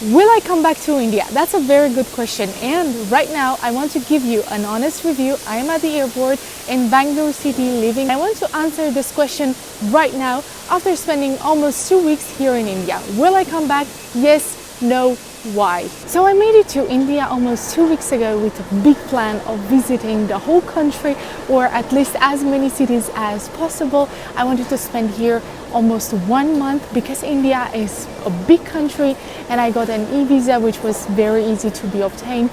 Will I come back to India? That's a very good question, and right now I want to give you an honest review. I am at the airport in Bangalore city living. I want to answer this question right now after spending almost 2 weeks here in India. Will I come back? Yes, no, why? So I made it to India almost 2 weeks ago with a big plan of visiting the whole country, or at least as many cities as possible. I wanted to spend here almost 1 month because India is a big country, and I got an e-visa which was very easy to be obtained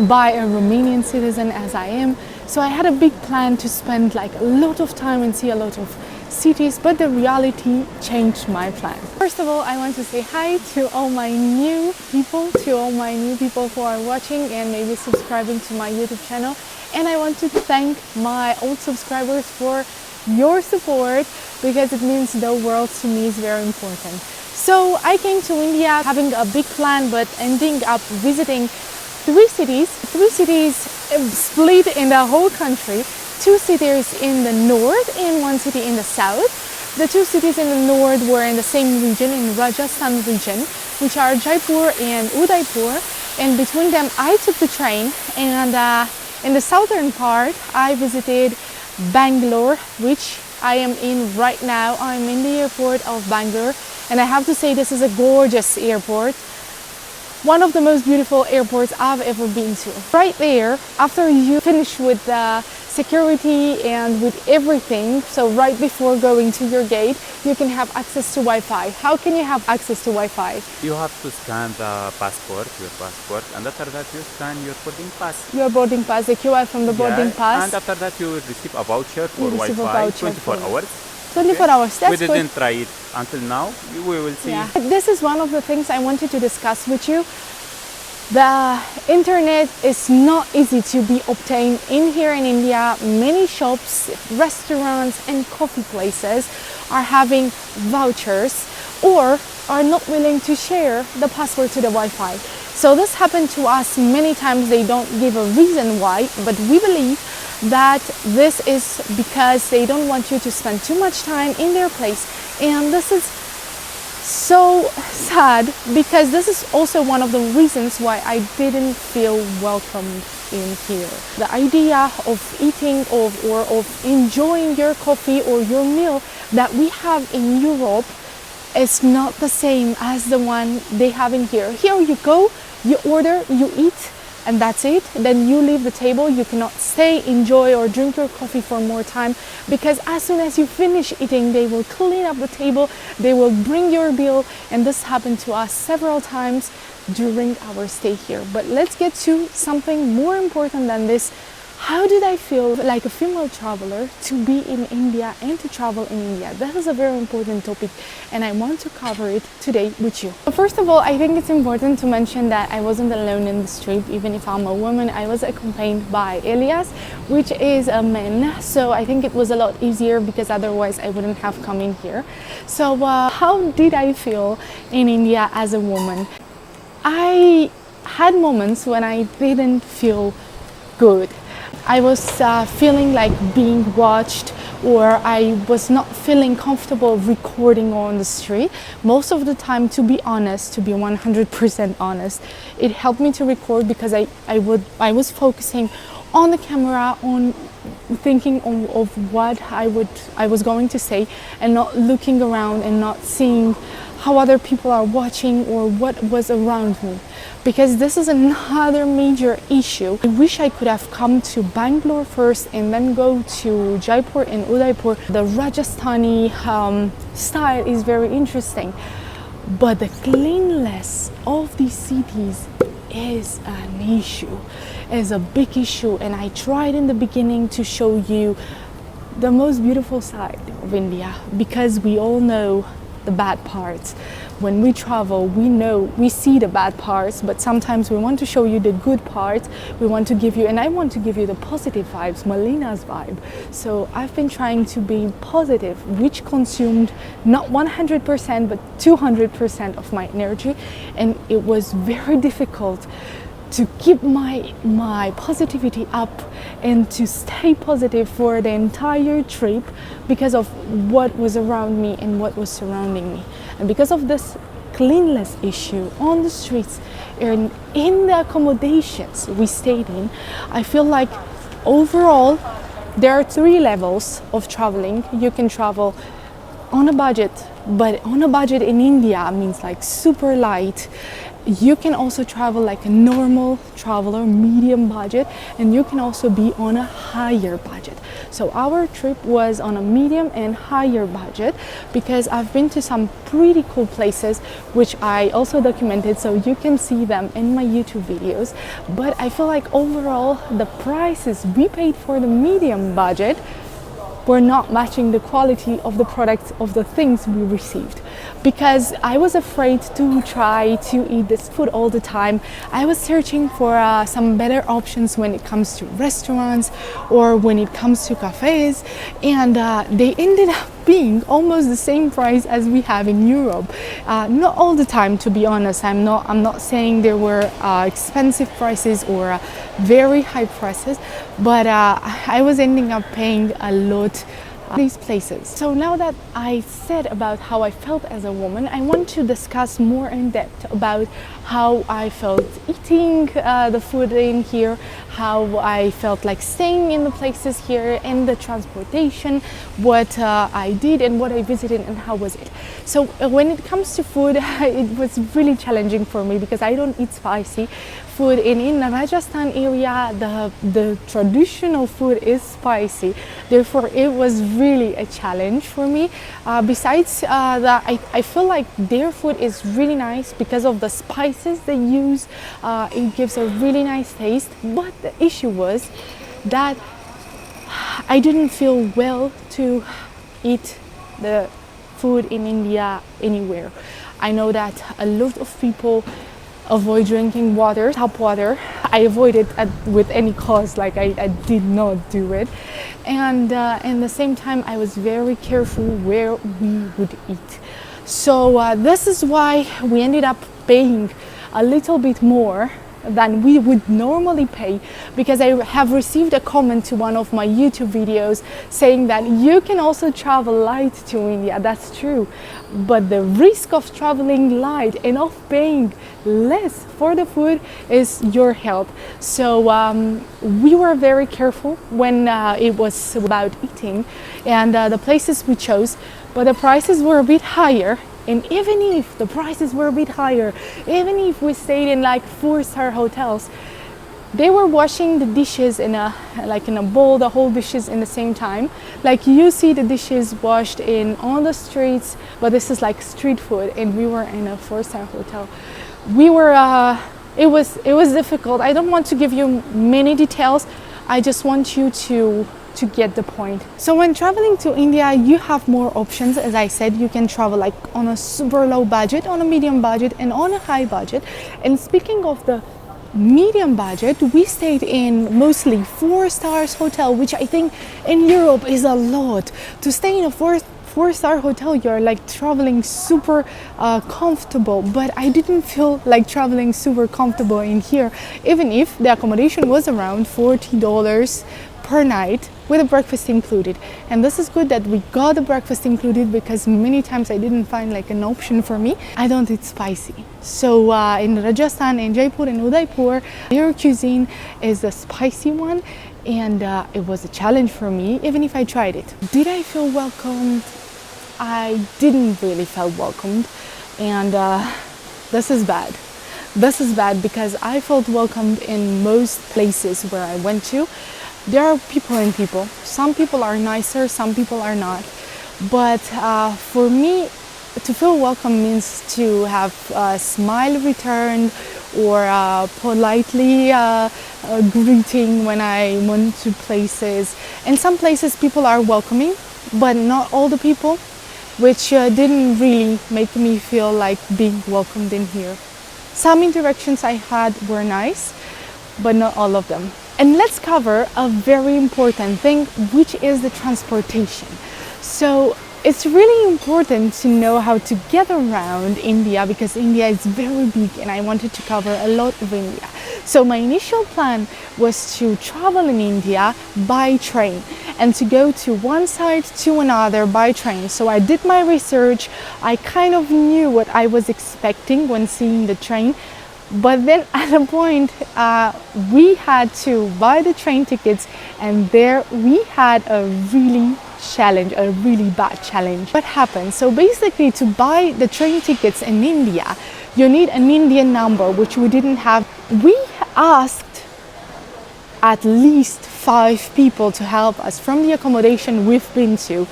by a Romanian citizen as I am. So I had a big plan to spend like a lot of time and see a lot of cities, but the reality changed my plan. First of all, I want to say hi to all my new people, who are watching and maybe subscribing to my YouTube channel. And I want to thank my old subscribers for your support, because it means the world to me is very important. So I came to India having a big plan, but ending up visiting three cities split in the whole country. 2 cities in the north and 1 city in the south. The 2 cities in the north were in the same region, in Rajasthan region, which are Jaipur and Udaipur. And between them, I took the train. And in the southern part, I visited Bangalore, which I am in right now. I'm in the airport of Bangalore. And I have to say, this is a gorgeous airport. One of the most beautiful airports I've ever been to. Right there, after you finish with the security and with everything, so right before going to your gate, you can have access to Wi-Fi. How can you have access to Wi-Fi? You have to scan the passport, your passport, and after that you scan your boarding pass. Your boarding pass, the QR from the boarding pass. And after that you will receive a voucher for Wi-Fi, 24 hours. 24 hours, that's We didn't try it until now, we will see. Yeah. This is one of the things I wanted to discuss with you. The internet is not easy to be obtained in here in India. Many shops, restaurants and coffee places are having vouchers or are not willing to share the password to the Wi-Fi. So this happened to us many times. They don't give a reason why, but we believe that this is because they don't want you to spend too much time in their place. And this is so sad, because this is also one of the reasons why I didn't feel welcomed in here. The idea of eating or of enjoying your coffee or your meal that we have in Europe is not the same as the one they have in here. Here you go, you order, you eat, and that's it. Then you leave the table. You cannot stay, enjoy or drink your coffee for more time, because as soon as you finish eating, they will clean up the table, they will bring your bill. And this happened to us several times during our stay here. But let's get to something more important than this. How did I feel like a female traveler to be in India and to travel in India? That is a very important topic, and I want to cover it today with you. First of all, I think it's important to mention that I wasn't alone in this trip. Even if I'm a woman, I was accompanied by Elias, which is a man. So I think it was a lot easier, because otherwise I wouldn't have come in here. So how did I feel in India as a woman? I had moments when I didn't feel good. I was feeling like being watched, or I was not feeling comfortable recording on the street. Most of the time, to be honest, to be 100% honest, it helped me to record, because I was focusing on the camera, on thinking of what I was going to say, and not looking around and not seeing how other people are watching or what was around me, because this is another major issue. I wish I could have come to Bangalore first and then go to Jaipur and Udaipur. The Rajasthani style is very interesting, but the cleanliness of these cities is an issue, is a big issue. And I tried in the beginning to show you the most beautiful side of India, because we all know the bad parts. When we travel, we see the bad parts, but sometimes we want to show you the good parts. We want to give you, and I want to give you the positive vibes, Malinasvibe. So I've been trying to be positive, which consumed not 100% but 200% of my energy, and it was very difficult to keep my positivity up and to stay positive for the entire trip, because of what was around me and what was surrounding me. And because of this cleanliness issue on the streets and in the accommodations we stayed in, I feel like overall there are three levels of traveling. You can travel on a budget, but on a budget in India means like super light. You can also travel like a normal traveler, medium budget, and you can also be on a higher budget. So our trip was on a medium and higher budget because I've been to some pretty cool places which I also documented, so you can see them in my YouTube videos. But I feel like overall the prices we paid for the medium budget were not matching the quality of the products, of the things we received, because I was afraid to try to eat this food all the time. I was searching for some better options when it comes to restaurants or when it comes to cafes, and they ended up being almost the same price as we have in Europe. Not all the time, to be honest. I'm not saying there were expensive prices or very high prices, but I was ending up paying a lot these places. So now that I said about how I felt as a woman, I want to discuss more in depth about how I felt eating the food in here, how I felt like staying in the places here, and the transportation, what I did and what I visited and how was it. So when it comes to food, it was really challenging for me because I don't eat spicy food. In the Rajasthan area, the traditional food is spicy. Therefore, it was really a challenge for me. Besides that, I feel like their food is really nice because of the spices they use. It gives a really nice taste. But the issue was that I didn't feel well to eat the food in India anywhere. I know that a lot of people avoid drinking water, tap water. I avoided it with any cost, like I did not do it. And at the same time, I was very careful where we would eat. So this is why we ended up paying a little bit more than we would normally pay, because I have received a comment to one of my YouTube videos saying that you can also travel light to India. That's true, but the risk of traveling light and of paying less for the food is your health. So we were very careful when it was about eating and the places we chose, but the prices were a bit higher. And even if the prices were a bit higher, even if we stayed in like 4-star hotels, they were washing the dishes in a bowl, the whole dishes in the same time. Like you see the dishes washed on the streets, but this is like street food, and we were in a 4-star hotel. We were it was difficult. I don't want to give you many details. I just want you to get the point. So when traveling to India, you have more options. As I said, you can travel like on a super low budget, on a medium budget, and on a high budget. And speaking of the medium budget, we stayed in mostly 4-star hotel, which I think in Europe is a lot. To stay in a 4-star hotel, you're like traveling super comfortable, but I didn't feel like traveling super comfortable in here, even if the accommodation was around $40 per night with a breakfast included. And this is good that we got the breakfast included, because many times I didn't find like an option for me. I don't eat spicy. So in Rajasthan, in Jaipur and Udaipur, their cuisine is a spicy one, and it was a challenge for me even if I tried it. Did I feel welcomed? I didn't really feel welcomed, and this is bad. This is bad because I felt welcomed in most places where I went to. There are people and people. Some people are nicer, some people are not. But for me, to feel welcome means to have a smile returned, or politely greeting when I went to places. In some places, people are welcoming, but not all the people, which didn't really make me feel like being welcomed in here. Some interactions I had were nice, but not all of them. And let's cover a very important thing, which is the transportation. So it's really important to know how to get around India, because India is very big and I wanted to cover a lot of India. So my initial plan was to travel in India by train and to go to one side to another by train. So I did my research. I kind of knew what I was expecting when seeing the train. But then at a point, we had to buy the train tickets, and there we had a really bad challenge. What happened? So basically, to buy the train tickets in India, you need an Indian number, which we didn't have. We asked at least 5 people to help us from the accommodation we've been to.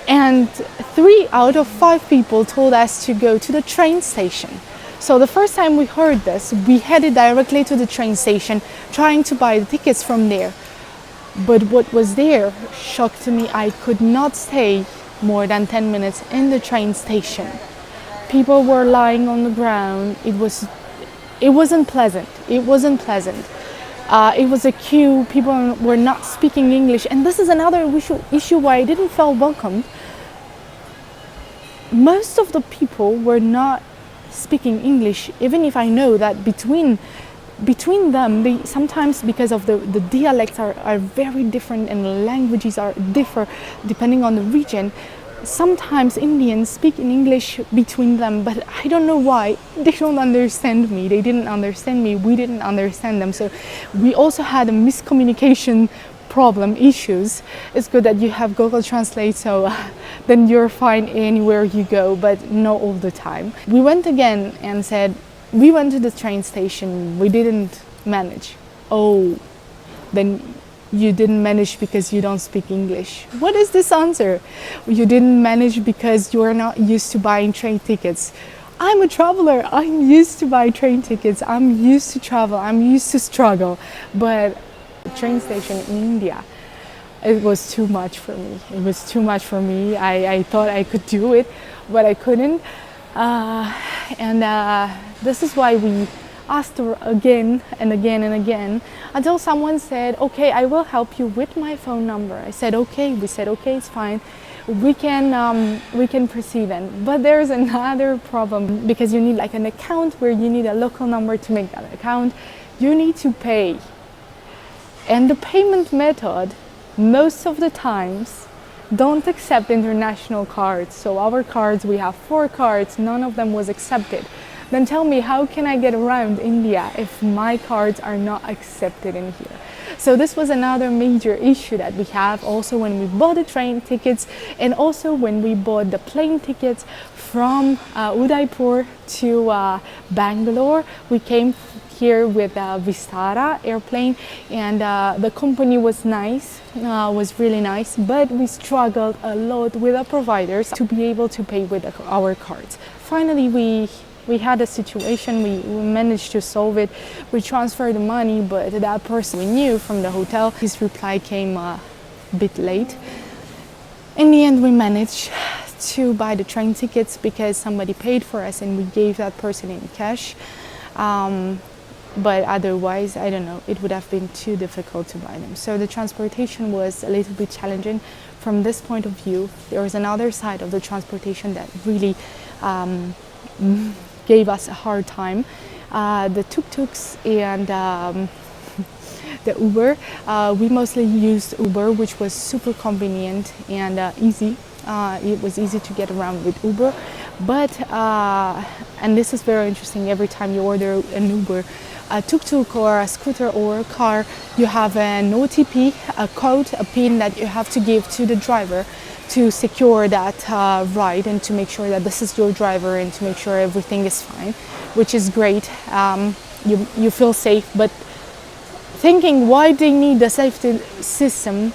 And 3 out of 5 people told us to go to the train station. So the first time we heard this, we headed directly to the train station, trying to buy the tickets from there. But what was there shocked me. I could not stay more than 10 minutes in the train station. People were lying on the ground. It wasn't pleasant. It was a queue. People were not speaking English. And this is another issue why I didn't feel welcomed. Most of the people were not speaking English, even if I know that between them, they sometimes, because of the dialects are very different and the languages differ depending on the region, sometimes Indians speak in English between them, but I don't know why. They don't understand me. They didn't understand me. We didn't understand them. So we also had a miscommunication problem issues. It's good that you have Google Translate, so then you're fine anywhere you go, but not all the time. We went again and said, we went to the train station, we didn't manage. Oh, then you didn't manage because you don't speak English. What is this answer? You didn't manage because you're not used to buying train tickets. I'm a traveler. I'm used to buy train tickets. I'm used to travel. I'm used to struggle. But the train station in India, it was too much for me. It was too much for me. I thought I could do it, but I couldn't. This is why we asked her again and again and again, until someone said, okay, I will help you with my phone number. I said, okay. We said, okay, it's fine. We can proceed then. But there's another problem, because you need like an account where you need a local number to make that account. You need to pay. And the payment method, most of the times, don't accept international cards. So our cards, we have 4 cards, none of them was accepted. Then tell me, how can I get around India if my cards are not accepted in here? So this was another major issue that we have also when we bought the train tickets, and also when we bought the plane tickets from Udaipur to Bangalore. We came here with Vistara airplane, and the company was nice, was really nice, but we struggled a lot with the providers to be able to pay with our cards. Finally, we had a situation, we managed to solve it. We transferred the money, but that person we knew from the hotel, his reply came a bit late. In the end, we managed to buy the train tickets because somebody paid for us and we gave that person in cash. But otherwise, I don't know, it would have been too difficult to buy them. So the transportation was a little bit challenging from this point of view. There was another side of the transportation that really gave us a hard time. The tuk-tuks and the Uber. We mostly used Uber, which was super convenient and easy. It was easy to get around with Uber. But, and this is very interesting, every time you order an Uber, a tuk-tuk or a scooter or a car, you have an OTP, a code, a PIN that you have to give to the driver to secure that ride and to make sure that this is your driver and to make sure everything is fine, which is great. You feel safe, but thinking why they need the safety system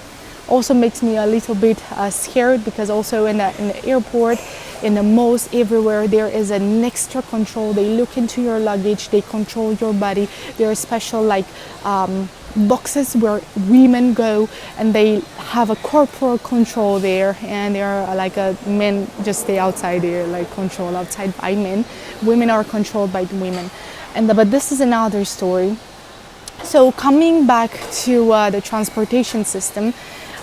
also makes me a little bit scared, because also in the airport, in the malls, everywhere, there is an extra control. They look into your luggage, they control your body. There are special like boxes where women go and they have a corporal control there, and there are like men just stay outside there, like control outside by men. Women are controlled by the women. But this is another story. So coming back to the transportation system,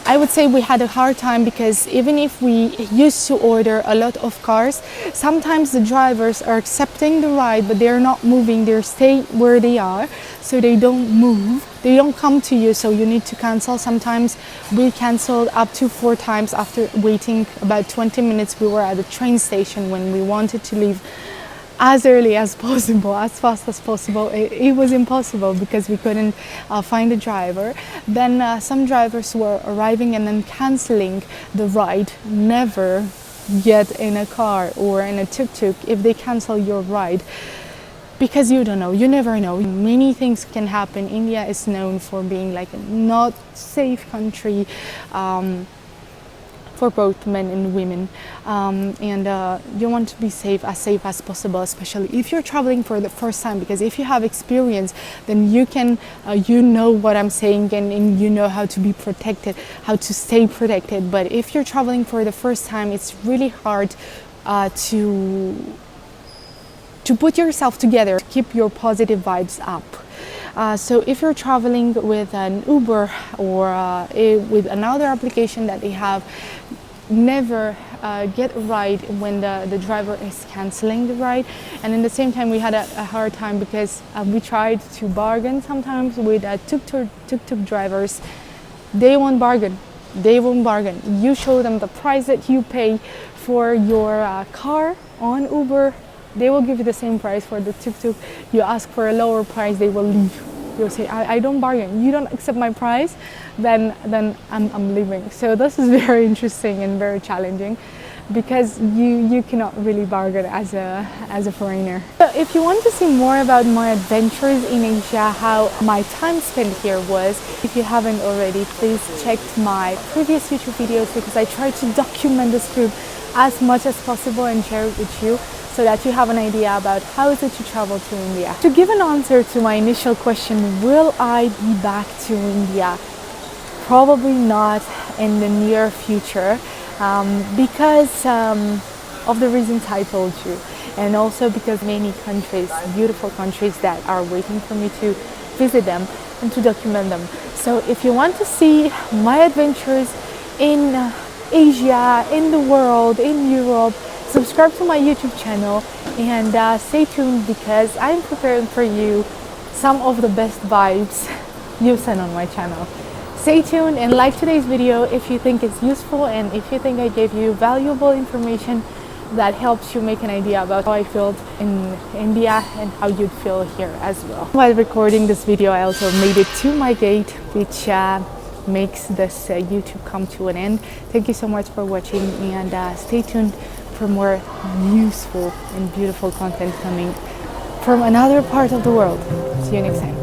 I would say we had a hard time because even if we used to order a lot of cars, sometimes the drivers are accepting the ride, but they're not moving. They stay where they are, so they don't move. They don't come to you, so you need to cancel. Sometimes we canceled up to 4 times after waiting about 20 minutes. We were at the train station when we wanted to leave as early as possible, as fast as possible. It was impossible because we couldn't find a driver. Then some drivers were arriving and then canceling the ride. Never get in a car or in a tuk-tuk if they cancel your ride, because you don't know, you never know. Many things can happen. India is known for being like a not safe country for both men and women, and you want to be safe as possible, especially if you're traveling for the first time, because if you have experience, then you can you know what I'm saying, and you know how to be protected, how to stay protected. But if you're traveling for the first time, it's really hard to put yourself together, to keep your positive vibes up. So if you're traveling with an Uber or with another application that they have, never get a ride when the driver is canceling the ride. And in the same time, we had a hard time because we tried to bargain sometimes with tuk-tuk drivers. They won't bargain. They won't bargain. You show them the price that you pay for your car on Uber, they will give you the same price. For the tuk-tuk, you ask for a lower price, they will leave. You'll say, I don't bargain. You don't accept my price, then I'm leaving. So this is very interesting and very challenging because you cannot really bargain as a foreigner. So if you want to see more about my adventures in Asia, how my time spent here was, if you haven't already, please check my previous YouTube videos, because I try to document this trip as much as possible and share it with you, so that you have an idea about how is it to travel to India. To give an answer to my initial question, will I be back to India? Probably not in the near future, because of the reasons I told you, and also because many countries, beautiful countries, that are waiting for me to visit them and to document them. So if you want to see my adventures in Asia, in the world, in Europe, subscribe to my YouTube channel and stay tuned, because I'm preparing for you some of the best vibes you've seen on my channel. Stay tuned and like today's video if you think it's useful, and if you think I gave you valuable information that helps you make an idea about how I felt in India and how you'd feel here as well. While recording this video, I also made it to my gate, which makes this YouTube come to an end. Thank you so much for watching, and stay tuned for more useful and beautiful content coming from another part of the world. See you next time.